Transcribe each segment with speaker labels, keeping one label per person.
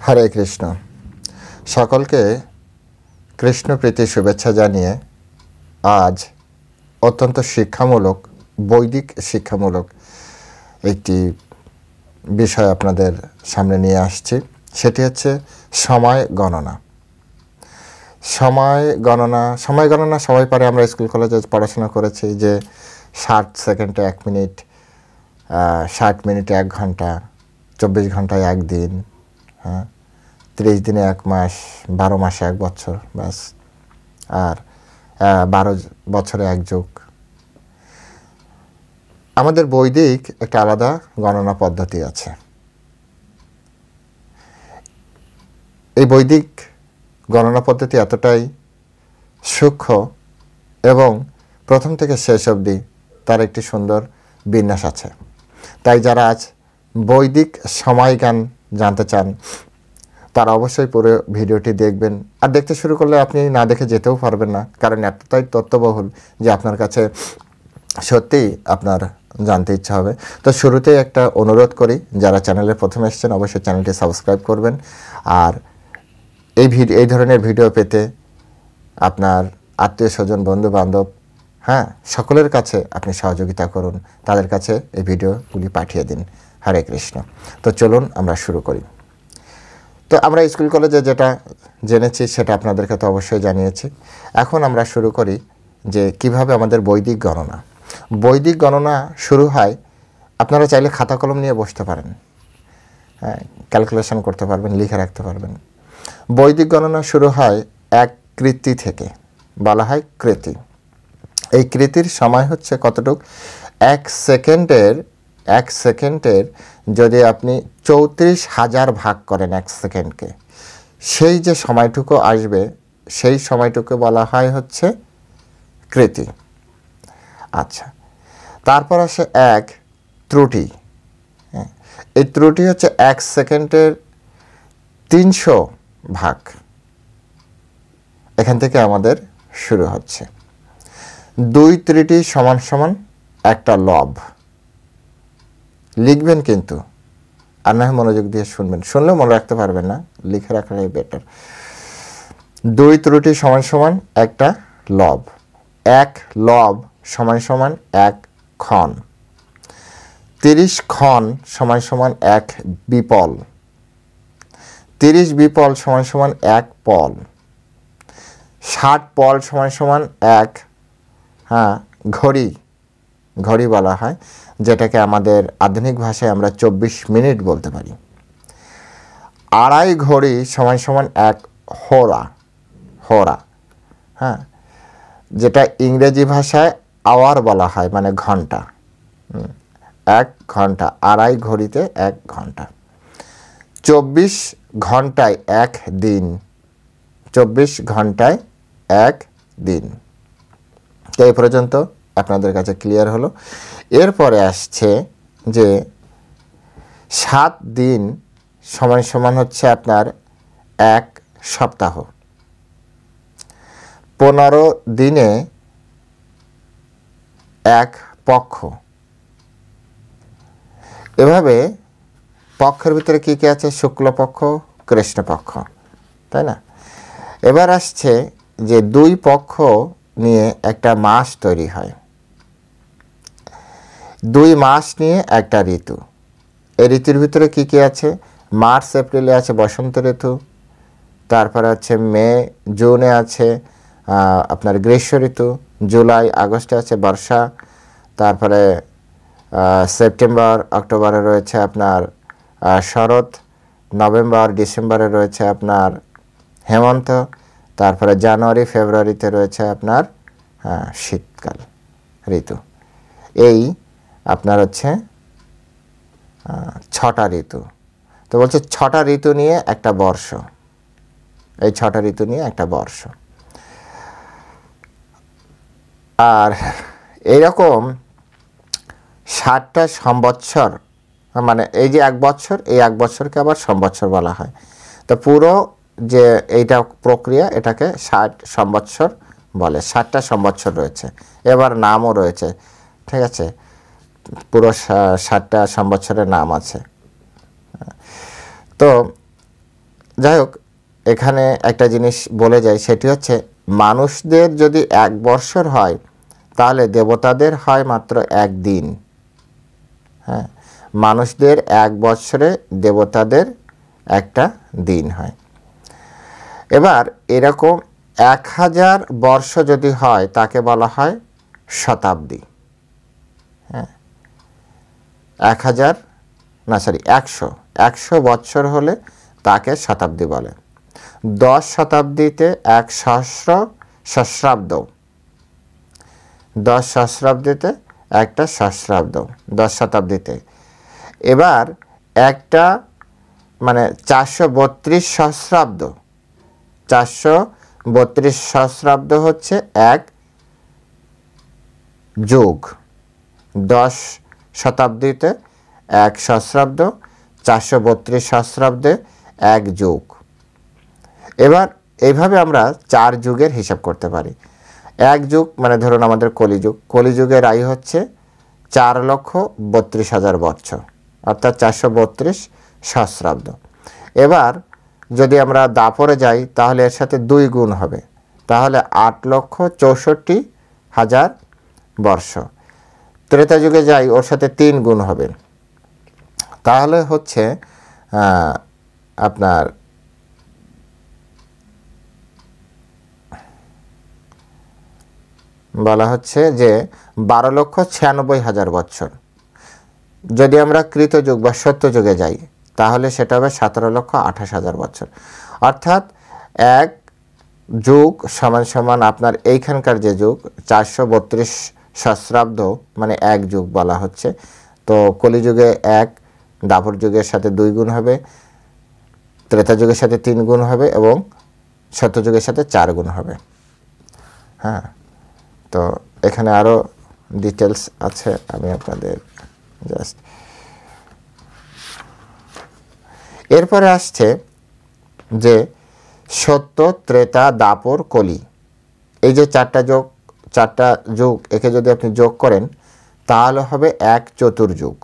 Speaker 1: হরে কৃষ্ণ। সকলকে কৃষ্ণ প্রীতি শুভেচ্ছা জানিয়ে আজ অত্যন্ত শিক্ষামূলক বৈদিক শিক্ষামূলক একটি বিষয় আপনাদের সামনে নিয়ে আসছি। সেটি হচ্ছে সময় গণনা। সময় গণনা সবাই পারে। আমরা স্কুল কলেজে পড়াশোনা করেছি যে 60 সেকেন্ডে 1 মিনিট, 60 মিনিটে 1 ঘন্টা, 24 ঘন্টায় 1 দিন, 30 দিনে 1 মাস, 12 মাসে 1 বছর, ব্যাস। আর 12 বছরে 1 যুগ। আমাদের বৈদিক একটা আলাদা গণনা পদ্ধতি আছে। এই বৈদিক গণনা পদ্ধতি এতটাই সূক্ষ্ম এবং প্রথম থেকে শেষ অবধি তার একটি সুন্দর বিন্যাস আছে। তাই যারা আজ বৈদিক সময়জ্ঞান জানতে চান তারা অবশ্যই পুরো ভিডিওটি দেখবেন। আর দেখতে শুরু করলে আপনি না দেখে যেতেও পারবেন না, কারণ এতটাই তথ্যবহুল যে আপনার কাছে সত্যিই আপনার জানতে ইচ্ছা হবে। তো শুরুতেই একটা অনুরোধ করি, যারা চ্যানেলে প্রথম এসেছেন অবশ্যই চ্যানেলটি সাবস্ক্রাইব করবেন। আর এই ধরনের ভিডিও পেতে আপনার আত্মীয় স্বজন, বন্ধু বান্ধব, সকলের কাছে আপনি সহযোগিতা করুন, তাদের কাছে এই ভিডিওগুলি পাঠিয়ে দিন। হরে কৃষ্ণ। তো চলুন আমরা শুরু করি। তো আমরা স্কুল কলেজে যেটা জেনেছি সেটা আপনাদেরকে তো অবশ্যই জানিয়েছি। এখন আমরা শুরু করি যে কিভাবে আমাদের বৈদিক গণনা শুরু হয়। আপনারা চাইলে খাতা কলম নিয়ে বসতে পারেন, ক্যালকুলেশন করতে পারবেন, লিখে রাখতে পারবেন। বৈদিক গণনা শুরু হয় এক কৃতি থেকে, বলা হয় কৃতি। এই কৃতির সময় হচ্ছে কতটুক? 1 সেকেন্ডের যদি আপনি 34,000 ভাগ করেন 1 সেকেন্ডকে, সেই যে সময়টুকু আসবে সেই সময়টুকু বলা হয় হচ্ছে কৃতি। আচ্ছা, তারপর আসে এক ত্রুটি। এই ত্রুটি হচ্ছে 1 সেকেন্ডের 300 ভাগ। এখান থেকে আমাদের শুরু হচ্ছে। 2 ত্রুটি সমান সমান একটা লব। লিখবেন কিন্তু, আর না মনোযোগ দিয়ে শুনবেন, শুনলেও মনে রাখতে পারবেন না, লিখে রাখাটাই বেটার। 2 ত্রুটি সমান সমান একটা লব। 1 লব সমান সমান 1 ক্ষণ। 30 ক্ষণ সমান সমান 1 বিপল। 30 বিপল সমান সমান 1 পল। 60 পল সমান সমান 1 ঘড়ি বলা হয়, যেটাকে আমাদের আধুনিক ভাষায় আমরা 24 মিনিট বলতে পারি। 2.5 ঘড়ি সমান সমান 1 হোরা, যেটা ইংরেজি ভাষায় আওয়ার বলা হয়, মানে ঘন্টা। 1 ঘন্টা, 2.5 ঘড়িতে 1 ঘন্টা। 24 ঘন্টায় 1 দিন। 24 ঘন্টায় 1 দিন। তো এই পর্যন্ত আপনাদের কাছে ক্লিয়ার হলো। এরপরে আসছে যে 7 দিন সমান সমান হচ্ছে আপনার 1 সপ্তাহ। 15 দিনে 1 পক্ষ। এভাবে পক্ষের ভিতরে কী কী আছে? শুক্লপক্ষ, কৃষ্ণপক্ষ, তাই না? এবার আসছে যে 2 পক্ষ নিয়ে একটা মাস তৈরি হয়। 2 মাস নিয়ে একটা ঋতু। এই ঋতুর ভিতরে কী কী আছে? মার্চ এপ্রিলে আছে বসন্ত ঋতু, তারপরে হচ্ছে মে জুনে আছে আপনার গ্রীষ্ম ঋতু, জুলাই আগস্টে আছে বর্ষা, তারপরে সেপ্টেম্বর অক্টোবরে রয়েছে আপনার শরৎ, নভেম্বর ডিসেম্বরে রয়েছে আপনার হেমন্ত, তারপরে জানুয়ারি ফেব্রুয়ারিতে রয়েছে আপনার শীতকাল ঋতু। এই আপনার হচ্ছে 6টা ঋতু। তো বলছে 6টা ঋতু নিয়ে একটা বর্ষ। এই 6টা ঋতু নিয়ে একটা বর্ষ। আর এইরকম 60টা সম্বৎসর, মানে এই যে 1 বছর, এই 1 বছরকে আবার সম্বৎসর বলা হয়। তো পুরো যে এইটা প্রক্রিয়া, এটাকে 60 সম্বৎসর বলে। 60টা সম্বৎসর রয়েছে, এবার নামও রয়েছে, ঠিক আছে? পুরো 60টা সম্বৎসরের নাম আছে। তো যাই হোক, এখানে একটা জিনিস বলে যায়, সেটি হচ্ছে মানুষদের যদি 1 বৎসর হয় তাহলে দেবতাদের হয় মাত্র 1 দিন। হ্যাঁ, মানুষদের 1 বৎসরে দেবতাদের একটা দিন হয়। এবার এরকম 1000 বর্ষ যদি হয় তাকে বলা হয় শতাব্দী। হ্যাঁ, 100 বৎসর হলে তাকে শতাব্দী বলে। 10 শতাব্দীতে 1 সহস্রাব্দ, 10 সহস্রাব্দীতে একটা সহস্রাব্দ, 10 শতাব্দীতে। এবার একটা মানে 432 সহস্রাব্দ, 432 সহস্রাব্দ হচ্ছে 1 যুগ। 10 শতাব্দীতে 1 সহস্রাব্দ, 432 সহস্রাব্দে 1 যুগ। এবার এইভাবে আমরা 4 যুগের হিসাব করতে পারি। 1 যুগ মানে ধরুন আমাদের কলিযুগ, কলিযুগের আয়ু হচ্ছে 4,32,000 বৎসর, অর্থাৎ 432 সহস্রাব্দ। এবার যদি আমরা দাপরে যাই তাহলে এর সাথে 2 গুণ হবে, তাহলে 8,64,000 বর্ষ। ত্রেতা যুগে যাই, ওর সাথে 3 গুণ হবে, তাহলে হচ্ছে আপনার বলা হচ্ছে যে 12,96,000 বৎসর। যদি আমরা কৃতযুগ বা সত্যযুগে যাই তাহলে সেটা হবে 17,28,000 বছর। অর্থাৎ 1 যুগ সমান সমান আপনার এইখানকার যে যুগ 432 সহস্রাব্দ মানে 1 যুগ বলা হচ্ছে। তো কলিযুগে 1, দাপর যুগের সাথে 2 গুণ হবে, ত্রেতা যুগের সাথে 3 গুণ হবে এবং সত্যযুগের সাথে 4 গুণ হবে। হ্যাঁ, তো এখানে আরও ডিটেলস আছে, আমি আপনাদের জাস্ট। এরপরে আসছে যে সত্য, ত্রেতা, দাপর, কলি, এই যে 4টা যুগ একে যদি আপনি যোগ করেন তাহলে হবে 1 চতুর্যুগ।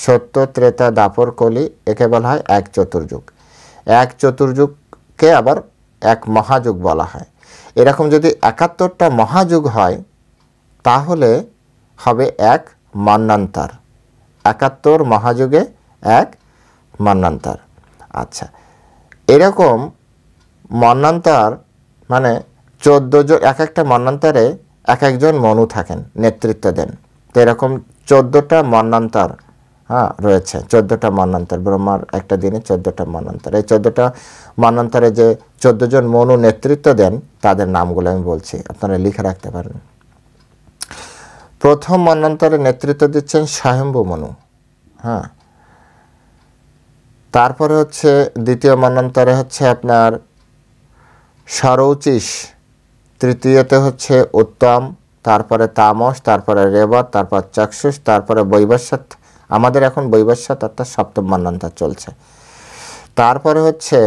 Speaker 1: সত্য, ত্রেতা, দাপর, কলি একে বলা হয় 1 চতুর্যুগ। 1 চতুর্যুগকে আবার 1 মহাযুগ বলা হয়। এরকম যদি 71টা মহাযুগ হয় তাহলে হবে 1 মন্বন্তর। 71 মহাযুগে 1 মন্বন্তর। আচ্ছা, এরকম মন্বন্তর মানে 14 জন, এক একটা মন্বন্তরে এক একজন মনু থাকেন, নেতৃত্ব দেন। তো এরকম 14টা মন্বন্তর রয়েছে, 14টা মন্বন্তর। ব্রহ্মার একটা দিনে 14টা মন্বন্তর। এই 14টা মন্বন্তরে যে 14 জন মনু নেতৃত্ব দেন তাদের নামগুলো আমি বলছি, আপনারা লিখে রাখতে পারেন। প্রথম মন্বন্তরে নেতৃত্ব দিচ্ছেন স্বয়ম্ভু মনু। হ্যাঁ, তারপরে হচ্ছে দ্বিতীয় মন্বন্তরে হচ্ছে আপনার সরৌচিস, তৃতীয়তে হচ্ছে উত্তম, তারপরে তামস, তারপরে রেবত, তারপর চক্ষুষ, তারপরে বৈবস্বত। আমাদের এখন বৈবস্বত অর্থাৎ 7ম মন্বন্তর চলছে। তারপরে হচ্ছে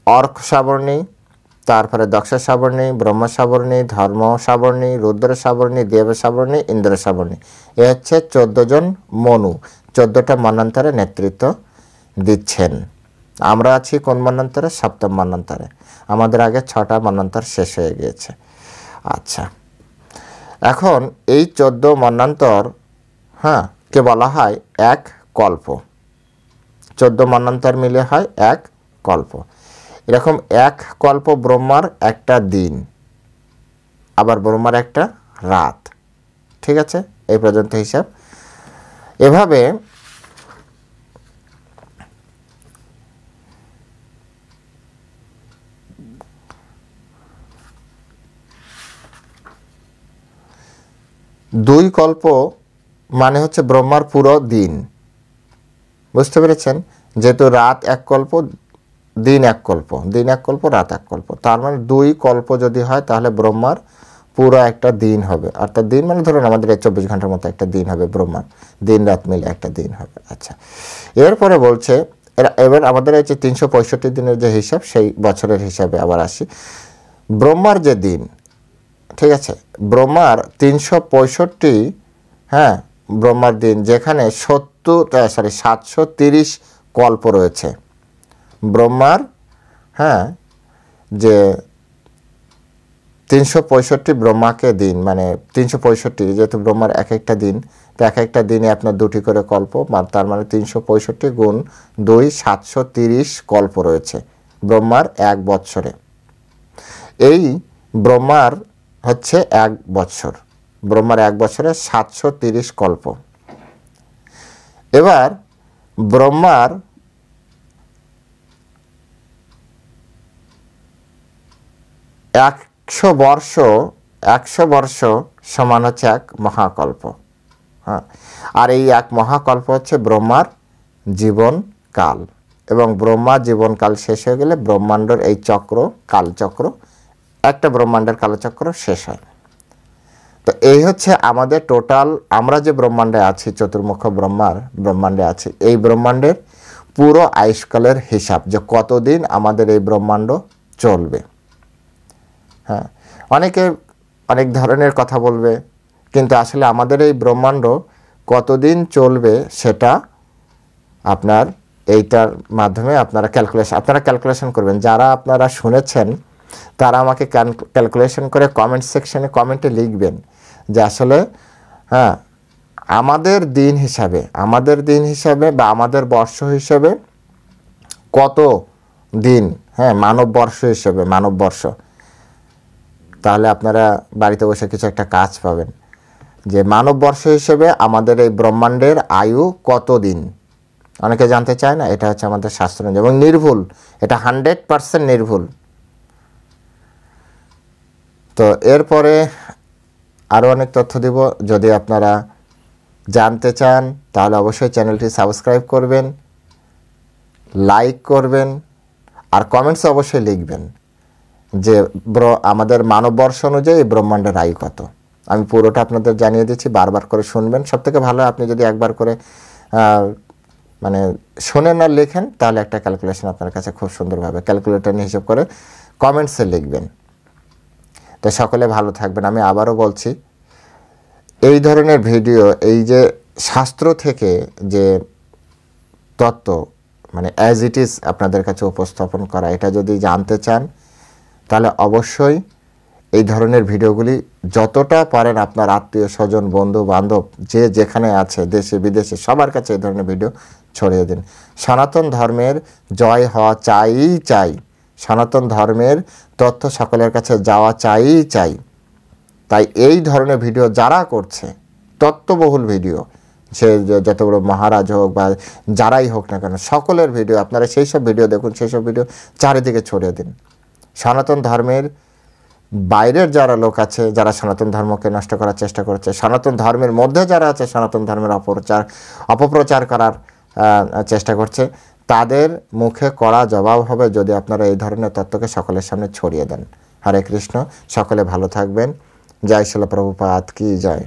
Speaker 1: অর্ক সাবর্ণী, তারপরে দক্ষ সাবর্ণী, ব্রহ্ম সাবর্ণী, ধর্ম সাবর্ণী, রুদ্র সাবর্ণী, দেব সাবর্ণী, ইন্দ্র সাবর্ণী। এ হচ্ছে 14 জন মনু 14টা মন্বন্তরে নেতৃত্ব দিচ্ছেন। আমরা আছি কোন মন্বন্তরে? 7ম মন্বন্তরে। আমাদের আগে 6টা মন্বন্তর শেষ হয়ে গিয়েছে। আচ্ছা, এখন এই 14 মন্বন্তর কে বলা হয় 1 কল্প। 14 মন্বন্তর মিলে হয় 1 কল্প। এরকম 1 কল্প ব্রহ্মার একটা দিন, আবার ব্রহ্মার একটা রাত। ঠিক আছে, এই পর্যন্ত হিসাব। এভাবে দুই কল্প মানে হচ্ছে ব্রহ্মার পুরো দিন। বুঝতে পেরেছেন? যেহেতু রাত 1 কল্প, দিন 1 কল্প, দিন 1 কল্প, রাত 1 কল্প, তার মানে 2 কল্প যদি হয় তাহলে ব্রহ্মার পুরো একটা দিন হবে। অর্থাৎ দিন মানে ধরুন আমাদের 24 ঘন্টার মতো একটা দিন হবে, ব্রহ্মার দিন রাত মিলে একটা দিন হবে। আচ্ছা, এরপরে বলছে এবার আমাদের এই যে 365 দিনের যে হিসাব, সেই বছরের হিসাবে আবার আসি। ব্রহ্মার যে দিন, ঠিক আছে, ব্রহ্মার 365 ব্রহ্মার দিন, যেখানে 730 কল্প রয়েছে। ব্রহ্মার হ্যাঁ যে 365 ব্রহ্মাকে দিন, মানে 365 যেহেতু ব্রহ্মার এক একটা দিন, তো এক একটা দিনে আপনার 2টি করে কল্প, তার মানে 365 গুণ 2 730 কল্প রয়েছে ব্রহ্মার 1 বৎসরে। এই ব্রহ্মার হচ্ছে 1 বৎসর, ব্রহ্মার 1 বছরে 730 কল্প। এবার ব্রহ্মার 100 বর্ষ সমান হচ্ছে 1 মহাকল্প। হ্যাঁ, আর এই 1 মহাকল্প হচ্ছে ব্রহ্মার জীবনকাল, এবং ব্রহ্মার জীবনকাল শেষ হয়ে গেলে ব্রহ্মাণ্ডের এই চক্র, কালচক্র, একটা ব্রহ্মাণ্ডের কালচক্র শেষ হয়। তো এই হচ্ছে আমাদের টোটাল, আমরা যে ব্রহ্মাণ্ডে আছি, চতুর্মুখ ব্রহ্মাণ্ডে আছি, এই ব্রহ্মাণ্ডের পুরো আয়ুষ্কালের হিসাব, যে কতদিন আমাদের এই ব্রহ্মাণ্ড চলবে। হ্যাঁ, অনেকে অনেক ধরনের কথা বলবে, কিন্তু আসলে আমাদের এই ব্রহ্মাণ্ড কতদিন চলবে সেটা আপনার এইটার মাধ্যমে আপনারা ক্যালকুলেশন করবেন। যারা আপনারা শুনেছেন তারা আমাকে ক্যালকুলেশন করে কমেন্ট সেকশনে কমেন্টে লিখবেন যে আসলে হ্যাঁ আমাদের দিন হিসাবে বা আমাদের বর্ষ হিসাবে কত দিন, হ্যাঁ মানব বর্ষ, তাহলে আপনারা বাড়িতে বসে কিছু একটা কাজ পাবেন যে মানব বর্ষ হিসেবে আমাদের এই ব্রহ্মাণ্ডের আয়ু কত দিন। অনেকে জানতে চায় না, এটা হচ্ছে আমাদের শাস্ত্র এবং নির্ভুল, এটা 100% নির্ভুল। তো এরপরে আরও অনেক তথ্য দিব, যদি আপনারা জানতে চান তাহলে অবশ্যই চ্যানেলটি সাবস্ক্রাইব করবেন, লাইক করবেন, আর কমেন্টসে অবশ্যই লিখবেন যে আমাদের মানববর্ষ অনুযায়ী ব্রহ্মাণ্ডের আয়ু কত। আমি পুরোটা আপনাদের জানিয়ে দিচ্ছি, বারবার করে শুনবেন। সবথেকে ভালো আপনি যদি একবার করে মানে শোনেন আর লেখেন, তাহলে একটা ক্যালকুলেশন আপনার কাছে খুব সুন্দরভাবে ক্যালকুলেটর নিয়ে হিসাব করে কমেন্টসে লিখবেন। তো সকলে ভালো থাকবেন। আমি আবারও বলছি, এই ধরনের ভিডিও, এই যে শাস্ত্র থেকে যে তত্ত্ব মানে অ্যাজ ইট ইজ আপনাদের কাছে উপস্থাপন করা, এটা যদি জানতে চান তাহলে অবশ্যই এই ধরনের ভিডিওগুলি যতটা পারেন আপনার আত্মীয় স্বজন, বন্ধু বান্ধব, যে যেখানে আছে দেশে বিদেশে সবার কাছে এই ধরনের ভিডিও ছড়িয়ে দিন। সনাতন ধর্মের জয় হওয়া চাই, সনাতন ধর্মের তথ্য সকলের কাছে যাওয়া চাই। তাই এই ধরনের ভিডিও যারা করছে, তত্ত্ববহুল ভিডিও, সে যত বড় মহারাজ হোক বা যারাই হোক না কেন, সকলের ভিডিও আপনারা সেই সব ভিডিও দেখুন, সেই সব ভিডিও চারিদিকে ছড়িয়ে দিন। সনাতন ধর্মের বাইরের যারা লোক আছে, যারা সনাতন ধর্মকে নষ্ট করার চেষ্টা করছে, সনাতন ধর্মের মধ্যে যারা আছে সনাতন ধর্মের অপপ্রচার করার চেষ্টা করছে, তাদের মুখে কড়া জবাব হবে যদি আপনারা এই ধরনের তত্ত্বকে সকলের সামনে ছড়িয়ে দেন। হরে কৃষ্ণ, সকলে ভালো থাকবেন। জয় শিল প্রভুপাদ কি জয়।